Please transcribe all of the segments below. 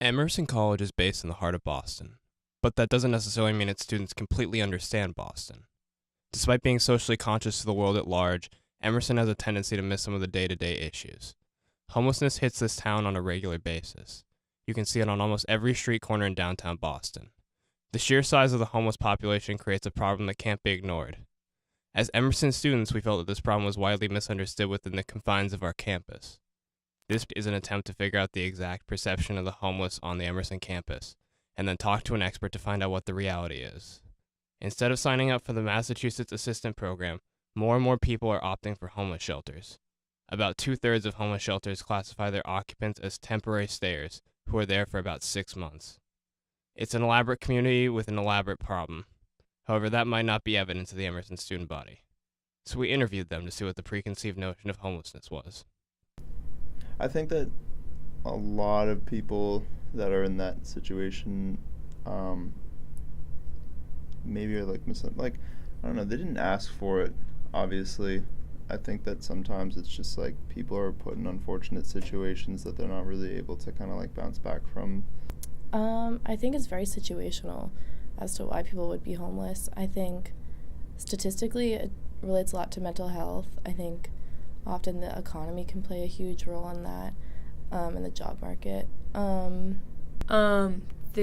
Emerson College is based in the heart of Boston, but that doesn't necessarily mean its students completely understand Boston. Despite being socially conscious to the world at large, Emerson has a tendency to miss some of the day-to-day issues. Homelessness hits this town on a regular basis. You can see it on almost every street corner in downtown Boston. The sheer size of the homeless population creates a problem that can't be ignored. As Emerson students, we felt that this problem was widely misunderstood within the confines of our campus. This is an attempt to figure out the exact perception of the homeless on the Emerson campus, and then talk to an expert to find out what the reality is. Instead of signing up for the Massachusetts Assistant Program, more and more people are opting for homeless shelters. About 2/3 of homeless shelters classify their occupants as temporary stayers, who are there for about 6 months. It's an elaborate community with an elaborate problem. However, that might not be evident to the Emerson student body. So we interviewed them to see what the preconceived notion of homelessness was. I think that a lot of people that are in that situation maybe are like I don't know, they didn't ask for it, obviously. I think that sometimes it's just like people are put in unfortunate situations that they're not really able to kind of like bounce back from. I think it's very situational as to why people would be homeless. I think statistically it relates a lot to mental health. I think often the economy can play a huge role in that, in the job market. The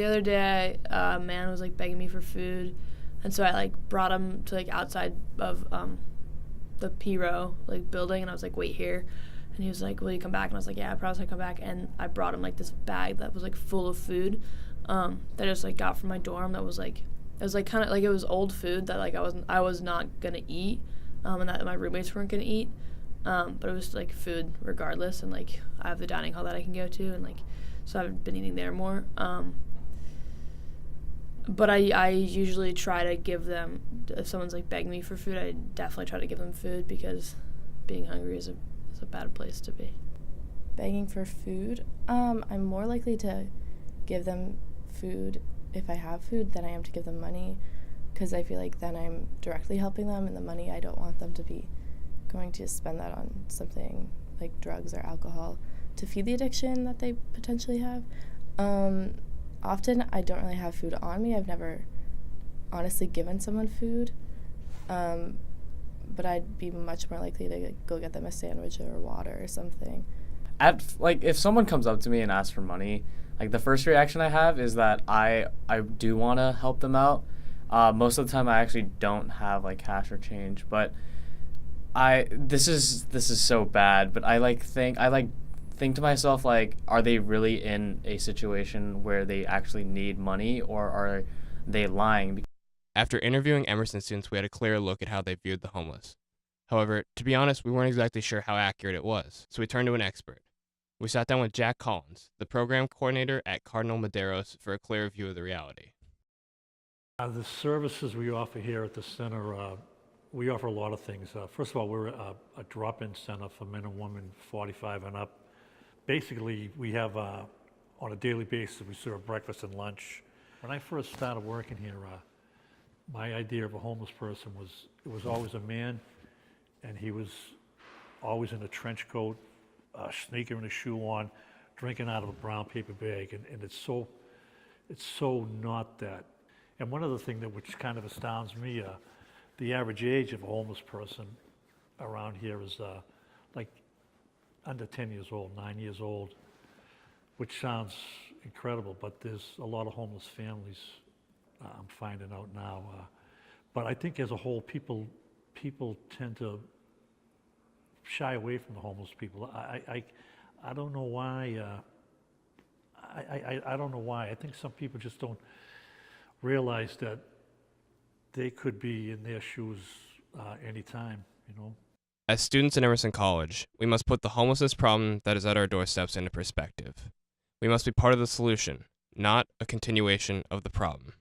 other day, a man was like begging me for food, and so I like brought him to like outside of the P-row like building, and I was like, wait here, and he was like, will you come back? And I was like, yeah, I promise I'll come back. And I brought him like this bag that was like full of food that I just like got from my dorm. That was like, it was like kind of like, it was old food that like I was not gonna eat, and that my roommates weren't gonna eat, but it was like food regardless. And like I have the dining hall that I can go to, and like so I've been eating there more. But I usually try to give them, if someone's like begging me for food, I definitely try to give them food, because being hungry is a bad place to be. Begging for food, I'm more likely to give them food if I have food than I am to give them money, because I feel like then I'm directly helping them, and the money I don't want them to be going to spend that on something like drugs or alcohol to feed the addiction that they potentially have. Often I don't really have food on me. I've never honestly given someone food, but I'd be much more likely to go get them a sandwich or water or something. If someone comes up to me and asks for money, like the first reaction I have is that I do want to help them out. Most of the time I actually don't have like cash or change, but this is so bad, but I think to myself, like, are they really in a situation where they actually need money, or are they lying? After interviewing Emerson students, we had a clearer look at how they viewed the homeless. However, to be honest, we weren't exactly sure how accurate it was, so we turned to an expert. We sat down with Jack Collins, the program coordinator at Cardinal Maderos, for a clearer view of the reality. The services we offer here at the center, we offer a lot of things. First of all, we're a drop-in center for men and women 45 and up. Basically, we have, on a daily basis, we serve breakfast and lunch. When I first started working here, my idea of a homeless person was, it was always a man, and he was always in a trench coat, a sneaker and a shoe on, drinking out of a brown paper bag, and it's so not that. And one other thing that which kind of astounds me, the average age of a homeless person around here is like under 10 years old, 9 years old, which sounds incredible, but there's a lot of homeless families, I'm finding out now. But I think as a whole, people tend to shy away from the homeless people. I don't know why. I don't know why. I think some people just don't realize that they could be in their shoes anytime, you know. As students in Emerson College, we must put the homelessness problem that is at our doorsteps into perspective. We must be part of the solution, not a continuation of the problem.